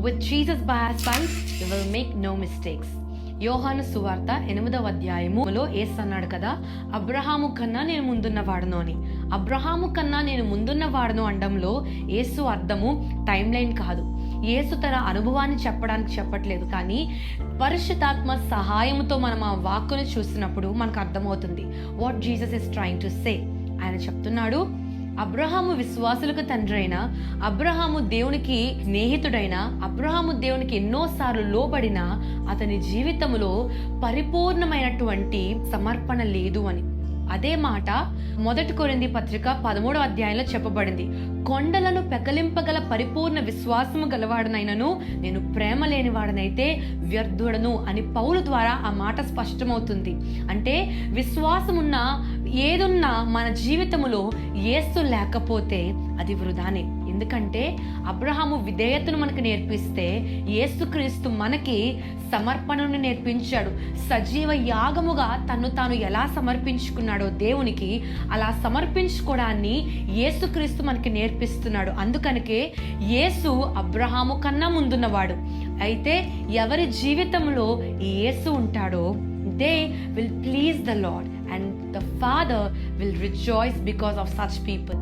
With Jesus by our side, we will make no mistakes. యోహాను సువార్త 8వ అధ్యాయములో యేసు అన్నాడు కదా, అబ్రహాము కన్నా నేను ముందున్నవాడను అని. అబ్రహాము కన్నా నేను ముందున్నవాడను అనడంలో యేసు అర్థము టైం లైన్ కాదు. యేసు తన అనుభవాన్ని చెప్పడానికి చెప్పట్లేదు, కానీ పరిశుద్ధాత్మ సహాయంతో మనం ఆ వాక్కును చూసినప్పుడు మనకు అర్థమవుతుంది what Jesus is trying to say. ఆయన చెప్తున్నాడు, అబ్రహాము విశ్వాసులకు తండ్రి అయిన, అబ్రహాము దేవునికి స్నేహితుడైన, అబ్రహాము దేవునికి ఎన్నోసార్లు లోబడిన అతని జీవితంలో పరిపూర్ణమైనటువంటి సమర్పణ లేదు అని. అదే మాట 1 కొరింథీ పత్రిక 13వ అధ్యాయంలో చెప్పబడింది. కొండలను పెకలింపగల పరిపూర్ణ విశ్వాసము గలవాడనైనను నేను ప్రేమ లేనివాడనైతే వ్యర్థుడను అని పౌలు ద్వారా ఆ మాట స్పష్టమవుతుంది. అంటే విశ్వాసమున్న ఏదున్నా మన జీవితంలో యేసు లేకపోతే అది వృధానే. ఎందుకంటే అబ్రహాము విధేయతను మనకు నేర్పిస్తే యేసుక్రీస్తు మనకి సమర్పణను నేర్పించాడు. సజీవ యాగముగా తన్ను తాను ఎలా సమర్పించుకున్నాడో దేవునికి, అలా సమర్పించుకోవడాన్ని యేసుక్రీస్తు మనకి నేర్పిస్తున్నాడు. అందుకనికే యేసు అబ్రహాము కన్నా ముందున్నవాడు. అయితే ఎవరి జీవితంలో ఈ యేసు ఉంటాడో they will please the Lord and the Father will rejoice because of such people.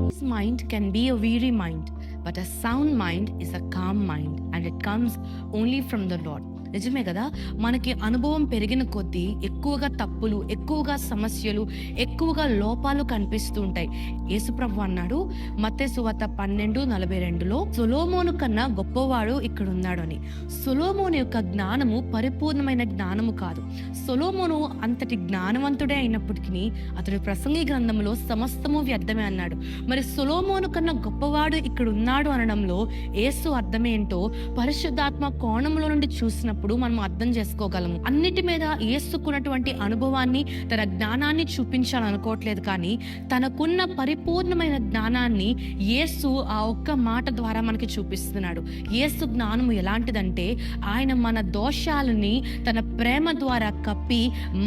This mind can be a weary mind, but a sound mind is a calm mind and it comes only from the Lord. నిజమే కదా, మనకి అనుభవం పెరిగిన కొద్దీ ఎక్కువగా తప్పులు, ఎక్కువగా సమస్యలు, ఎక్కువగా లోపాలు కనిపిస్తూ ఉంటాయి. యేసుప్రభు అన్నాడు మత్తయి సువార్త 12:42లో, సొలొమోను కన్నా గొప్పవాడు ఇక్కడ ఉన్నాడు అని. సొలొమోను యొక్క జ్ఞానము పరిపూర్ణమైన జ్ఞానము కాదు. సొలొమోను అంతటి జ్ఞానవంతుడే అయినప్పటికీ అతడు ప్రసంగి గ్రంథంలో సమస్తము వ్యర్థమే అన్నాడు. మరి సొలొమోను కన్నా గొప్పవాడు ఇక్కడ ఉన్నాడు అనడంలో యేసు అర్థమేంటో పరిశుద్ధాత్మ కోణంలో నుండి చూసినప్పుడు మనం అర్థం చేసుకోగలము. అన్నిటి మీద యేసుకున్నటువంటి అనుభవాన్ని, తన జ్ఞానాన్ని చూపించాలనుకోవట్లేదు, కానీ తనకున్న పరిపూర్ణమైన జ్ఞానాన్ని యేసు ఆ ఒక్క మాట ద్వారా మనకి చూపిస్తున్నాడు. యేసు జ్ఞానము ఎలాంటిదంటే, ఆయన మన దోషాలని తన ప్రేమ ద్వారా కప్పి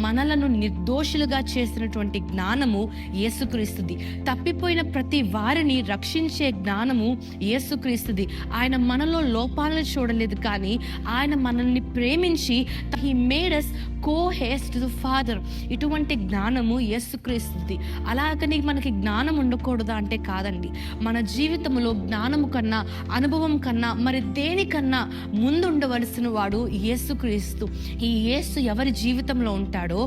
మనలను నిర్దోషులుగా చేసినటువంటి జ్ఞానము యేసుక్రీస్తుది. తప్పిపోయిన ప్రతి వారిని రక్షించే జ్ఞానము యేసుక్రీస్తుది. ఆయన మనలో లోపాలను చూడలేదు, కానీ ఆయన మనల్ని ప్రేమించి he made us co-heirs to the Father. ఇటువంటి జ్ఞానము యేసుక్రీస్తుది. అలాగని మనకి జ్ఞానం ఉండకూడదా అంటే కాదండి. మన జీవితంలో జ్ఞానము కన్నా, అనుభవం కన్నా, మరి దేనికన్నా ముందు ఉండవలసిన వాడు యేసుక్రీస్తు. ఈ యేసు ఎవరి జీవితంలో ఉంటాడో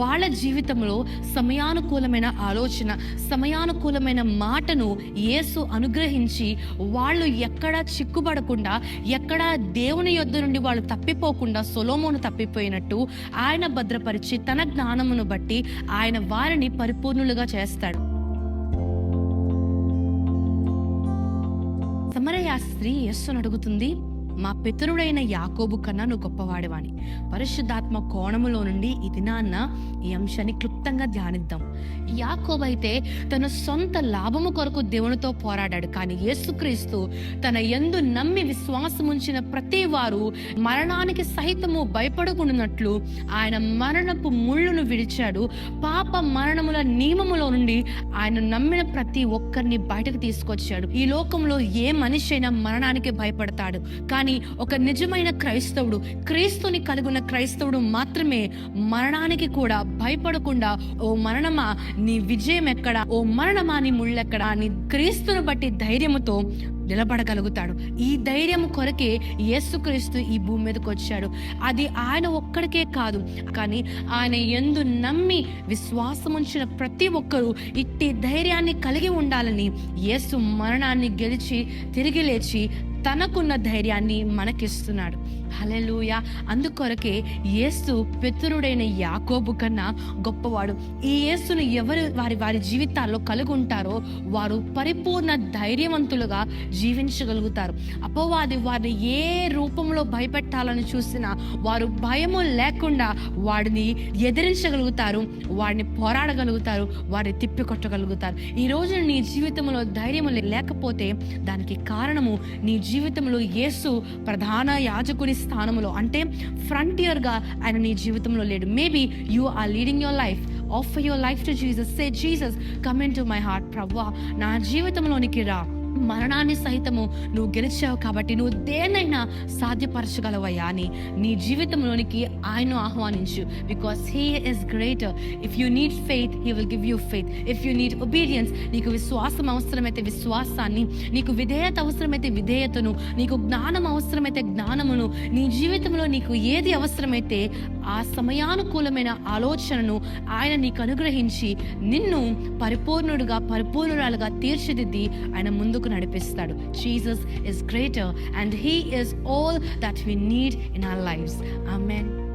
వాళ్ళ జీవితంలో సమయానుకూలమైన ఆలోచన, సమయానుకూలమైన మాటను యేసు అనుగ్రహించి వాళ్ళు ఎక్కడా చిక్కుబడకుండా, ఎక్కడా దేవుని యొద్ద నుండి వాళ్ళు తప్పిపోకుండా సొలొమోను తప్పిపోయినట్టు ఆయన భద్రపరిచి తన జ్ఞానమును బట్టి ఆయన వారిని పరిపూర్ణులుగా చేస్తాడు. సమరయ స్త్రీ యేసును అడుగుతుంది, మా పితరుడైన యాకోబు కన్నా నువ్వు గొప్పవాడివాని. పరిశుద్ధాత్మ కోణములో నుండి ఈ దినాన్న ఈ అంశాన్ని క్లుప్తంగా ధ్యానిద్దాం. యాకోబు అయితే తన సొంత లాభము కొరకు దేవునితో పోరాడాడు, కానీ యేసుక్రీస్తు తన యందు నమ్మి విశ్వాసముంచిన ప్రతి వారు మరణానికి సహితము భయపడకుండానట్లు ఆయన మరణపు ముళ్ళును విడిచాడు. పాప మరణముల నియమములో నుండి ఆయన నమ్మిన ప్రతి ఒక్కరిని బయటకు తీసుకొచ్చాడు. ఈ లోకంలో ఏ మనిషి అయినా మరణానికి భయపడతాడు, కానీ ఒక నిజమైన క్రైస్తవుడు, క్రీస్తుని కలిగిన క్రైస్తవుడు మాత్రమే మరణానికి కూడా భయపడకుండా, ఓ మరణమా నీ విజయం ఎక్కడా, ఓ మరణమా నీ ముళ్ళెక్కడా అని క్రీస్తుని బట్టి ధైర్యముతో నిలబడగలుగుతాడు. ఈ ధైర్యం కొరకే యేసుక్రీస్తు ఈ భూమి మీదకి వచ్చాడు. అది ఆయన ఒక్కడికే కాదు, కానీ ఆయన యందు నమ్మి విశ్వాసముంచిన ప్రతి ఒక్కరూ ఇట్టి ధైర్యాన్ని కలిగి ఉండాలని యేసు మరణాన్ని గెలిచి తిరిగి లేచి తనకున్న ధైర్యాన్ని మనకిస్తున్నాడు. హల్లెలూయా. అందుకొరకే యేసు పితరుడైన యాకోబు కన్నా గొప్పవాడు. ఈ యేసును ఎవరు వారి జీవితాల్లో కలిగి ఉంటారో వారు పరిపూర్ణ ధైర్యవంతులుగా జీవించగలుగుతారు. అపవాది వారిని ఏ రూపంలో భయపెట్టాలని చూసినా వారు భయము లేకుండా వాడిని ఎదిరించగలుగుతారు, వాడిని పోరాడగలుగుతారు, వారిని తిప్పికొట్టగలుగుతారు. ఈ రోజు నీ జీవితంలో ధైర్యం లేకపోతే దానికి కారణము నీ జీవితంలో యేసు ప్రధాన యాజకుడి స్థానంలో, అంటే ఫ్రంటియర్ గా ఆయన నీ జీవితంలో లేడు. Maybe you are leading your life. Offer your life to Jesus. Say, Jesus, come into my heart. ప్రభువా, నా జీవితంలోనికి రా. మరణాన్ని సహితము నువ్వు గెలిచావు కాబట్టి నువ్వు దేన్నైనా సాధ్యపరచగలవయ్యా అని నీ జీవితంలోనికి ఆయన ఆహ్వానించు. Because he is greater. If you need faith, he will give you faith. If you need obedience, నీకు విశ్వాసం అవసరమైతే విశ్వాసాన్ని, నీకు విధేయత అవసరమైతే విధేయతను, నీకు జ్ఞానం అవసరమైతే జ్ఞానమును, నీ జీవితంలో నీకు ఏది అవసరమైతే ఆ సమయానుకూలమైన ఆలోచనను ఆయన నీకు అనుగ్రహించి నిన్ను పరిపూర్ణురాలుగా తీర్చిదిద్ది ఆయన ముందుకు నడిపిస్తాడు. Jesus is greater and he is all that we need in our lives. Amen.